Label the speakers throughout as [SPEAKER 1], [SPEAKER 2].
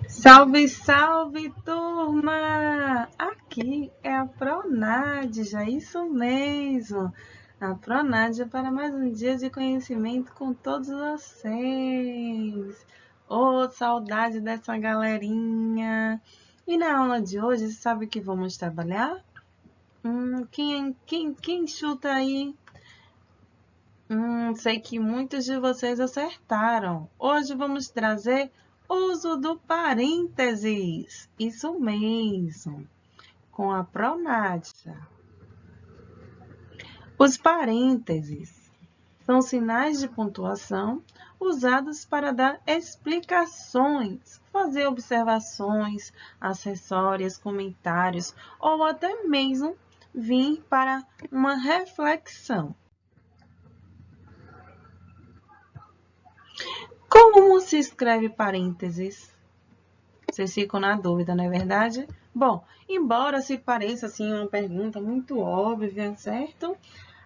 [SPEAKER 1] Salve, salve, turma! Aqui é a Pronádja, isso mesmo. A Pronádja para mais um dia de conhecimento com todos vocês. Oh, saudade dessa galerinha! E na aula de hoje, sabe o que vamos trabalhar? Quem chuta aí? Sei que muitos de vocês acertaram. Hoje vamos trazer uso do parênteses. Isso mesmo, com a pronádia. Os parênteses são sinais de pontuação usados para dar explicações, fazer observações acessórias, comentários ou até mesmo vir para uma reflexão. Como se escreve parênteses? Vocês ficam na dúvida, não é verdade? Bom, embora se pareça assim uma pergunta muito óbvia, certo?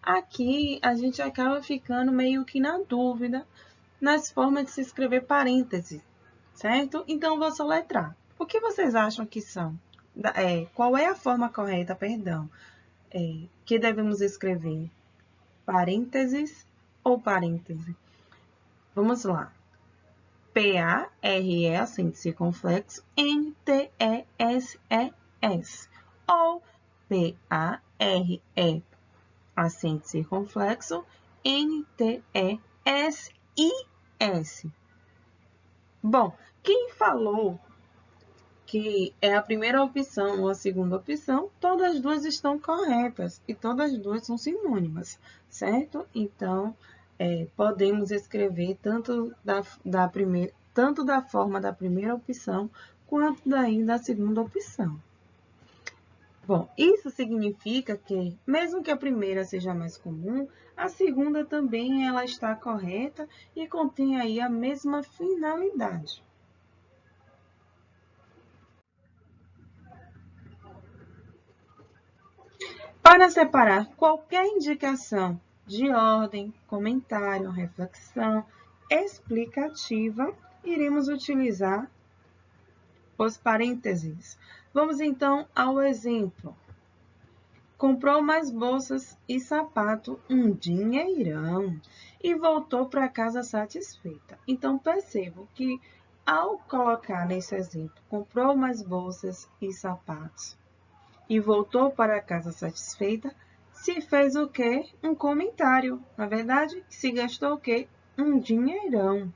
[SPEAKER 1] Aqui a gente acaba ficando meio que na dúvida nas formas de se escrever parênteses, certo? Então vou soletrar. O que vocês acham que são? Qual é a forma correta, perdão, que devemos escrever? Parênteses ou parêntese? Vamos lá. P-A-R-E, acento circunflexo, N-T-E-S-E-S. Ou P-A-R-E, acento circunflexo, N-T-E-S-I-S. Bom, quem falou que é a primeira opção ou a segunda opção, todas as duas estão corretas e todas as duas são sinônimas, certo? Então, podemos escrever tanto da forma da primeira opção quanto daí da segunda opção. Bom, isso significa que, mesmo que a primeira seja mais comum, a segunda também ela está correta e contém aí a mesma finalidade. Para separar qualquer indicação de ordem, comentário, reflexão, explicativa, iremos utilizar os parênteses. Vamos então ao exemplo. Comprou mais bolsas e sapato, um dinheirão, e voltou para casa satisfeita. Então, percebo que, ao colocar nesse exemplo, comprou mais bolsas e sapatos, e voltou para casa satisfeita, se fez o quê? Um comentário. Na verdade, se gastou o quê? Um dinheirão.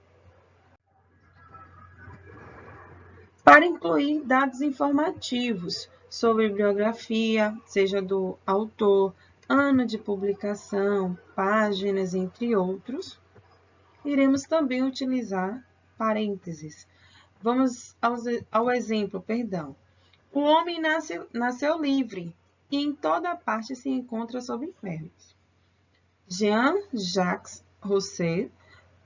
[SPEAKER 1] Para incluir dados informativos sobre biografia, seja do autor, ano de publicação, páginas, entre outros, iremos também utilizar parênteses. Vamos ao exemplo, perdão. O homem nasceu livre e em toda parte se encontra sob infernos. Jean-Jacques Rousseau,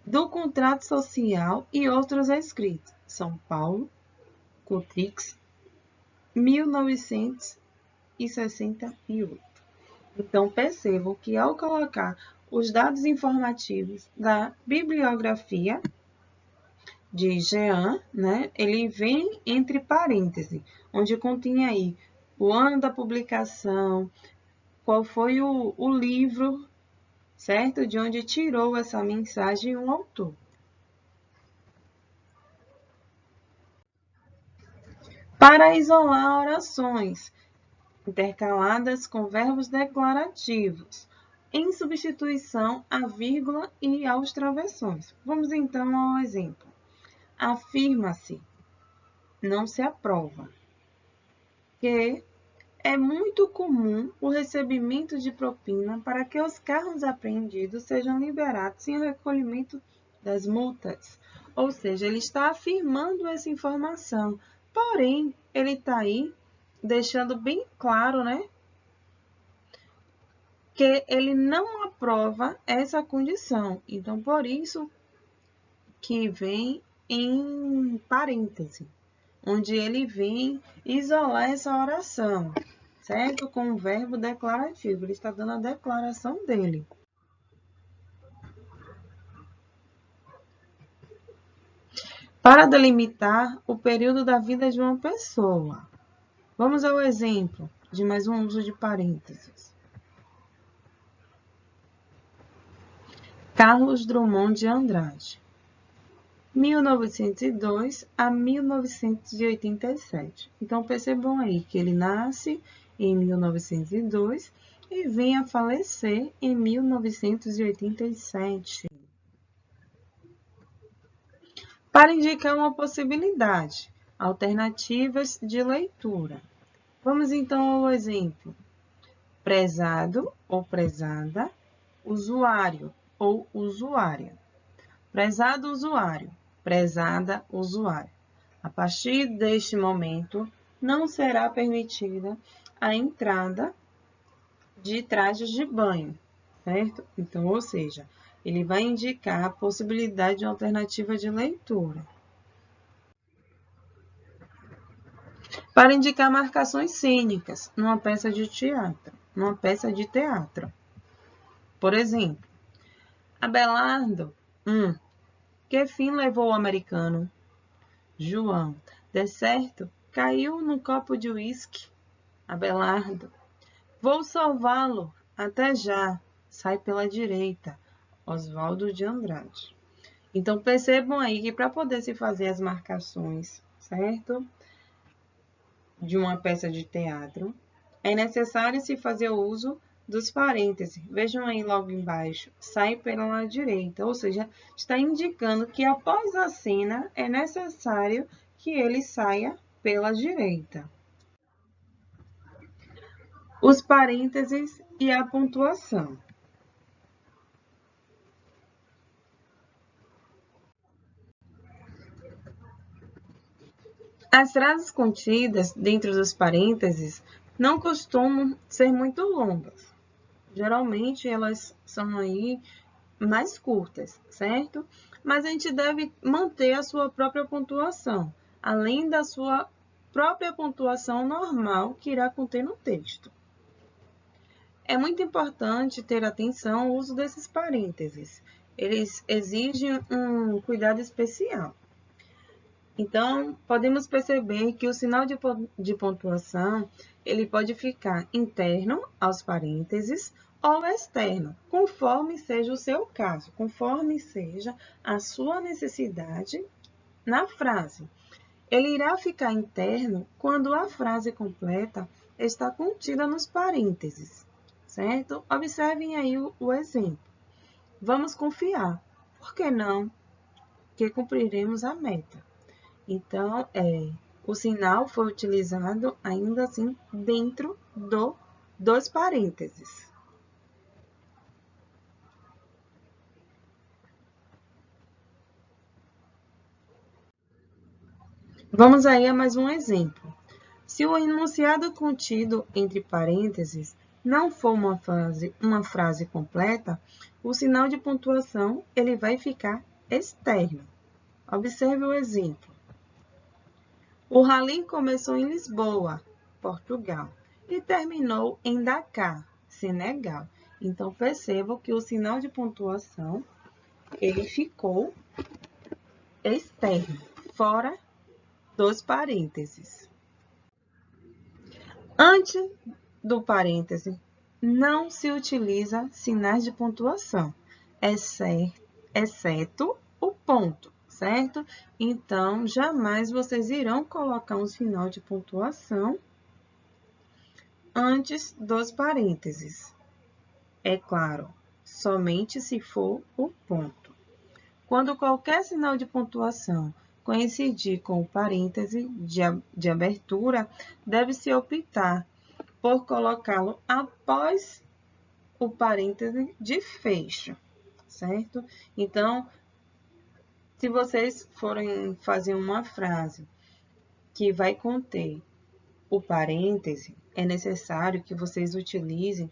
[SPEAKER 1] do Contrato Social e outros escritos. São Paulo, Cotrix, 1968. Então, percebam que ao colocar os dados informativos da bibliografia de Jean, né, ele vem entre parênteses, onde contém aí o ano da publicação, qual foi o livro, certo? De onde tirou essa mensagem o autor. Para isolar orações intercaladas com verbos declarativos, em substituição à vírgula e aos travessões. Vamos então ao exemplo. Afirma-se, não se aprova, que é muito comum o recebimento de propina para que os carros apreendidos sejam liberados sem o recolhimento das multas. Ou seja, ele está afirmando essa informação, porém, ele está aí deixando bem claro, né, que ele não aprova essa condição. Então, por isso que vem em parêntese, onde ele vem isolar essa oração, certo? Com o verbo declarativo. Ele está dando a declaração dele. para delimitar o período da vida de uma pessoa. Vamos ao exemplo de mais um uso de parênteses. Carlos Drummond de Andrade, 1902 a 1987. Então, percebam aí que ele nasce em 1902 e vem a falecer em 1987. Para indicar uma possibilidade, alternativas de leitura. Vamos então ao exemplo. Prezado ou prezada, usuário ou usuária. Prezado usuário, prezada usuária. A partir deste momento, não será permitida a entrada de trajes de banho, certo? Então, ou seja, ele vai indicar a possibilidade de uma alternativa de leitura. Para indicar marcações cênicas numa peça de teatro. Por exemplo, Abelardo, que fim levou o americano? João, de certo, caiu no copo de uísque. Abelardo, vou salvá-lo, até já, sai pela direita. Oswaldo de Andrade. Então, percebam aí que para poder se fazer as marcações, certo? De uma peça de teatro, é necessário se fazer uso dos parênteses. Vejam aí logo embaixo, sai pela direita, ou seja, está indicando que após a cena é necessário que ele saia pela direita. Os parênteses e a pontuação. As frases contidas dentro dos parênteses não costumam ser muito longas. Geralmente elas são aí mais curtas, certo? Mas a gente deve manter a sua própria pontuação, além da sua própria pontuação normal que irá conter no texto. É muito importante ter atenção ao uso desses parênteses. Eles exigem um cuidado especial. Então, podemos perceber que o sinal de pontuação ele pode ficar interno aos parênteses ou externo, conforme seja o seu caso, conforme seja a sua necessidade na frase. Ele irá ficar interno quando a frase completa está contida nos parênteses, certo? Observem aí o exemplo. Vamos confiar. Por que não? Que cumpriremos a meta. Então, o sinal foi utilizado ainda assim dentro dos parênteses. Vamos aí a mais um exemplo. Se o enunciado contido entre parênteses não for uma frase completa, o sinal de pontuação ele vai ficar externo. Observe o exemplo. O rally começou em Lisboa, Portugal, e terminou em Dakar, Senegal. Então, percebam que o sinal de pontuação ele ficou externo, fora dos parênteses. Antes do parêntese, não se utiliza sinais de pontuação, exceto o ponto, certo? Então, jamais vocês irão colocar um sinal de pontuação antes dos parênteses. É claro, somente se for o ponto. Quando qualquer sinal de pontuação coincidir com o parêntese de abertura, deve-se optar por colocá-lo após o parêntese de fecho, certo? Então, se vocês forem fazer uma frase que vai conter o parêntese, é necessário que vocês utilizem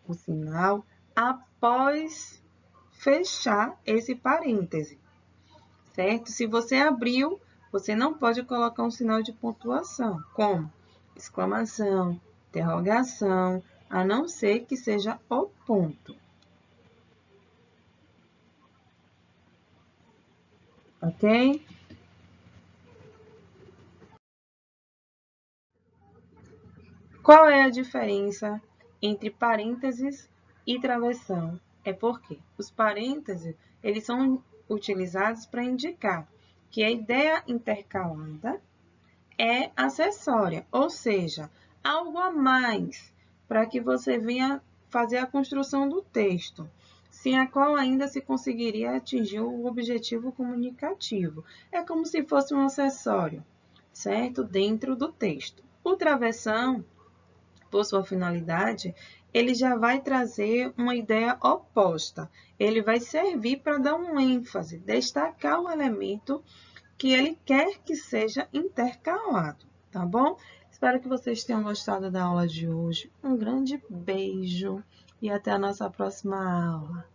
[SPEAKER 1] o sinal após fechar esse parêntese, certo? Se você abriu, você não pode colocar um sinal de pontuação, como exclamação, interrogação, a não ser que seja o ponto. Ok? Qual é a diferença entre parênteses e travessão? É porque os parênteses, eles são utilizados para indicar que a ideia intercalada é acessória, ou seja, algo a mais para que você venha fazer a construção do texto, sem a qual ainda se conseguiria atingir o objetivo comunicativo. É como se fosse um acessório, certo? Dentro do texto. O travessão, por sua finalidade, ele já vai trazer uma ideia oposta. Ele vai servir para dar um ênfase, destacar o elemento que ele quer que seja intercalado, tá bom? Espero que vocês tenham gostado da aula de hoje. Um grande beijo e até a nossa próxima aula.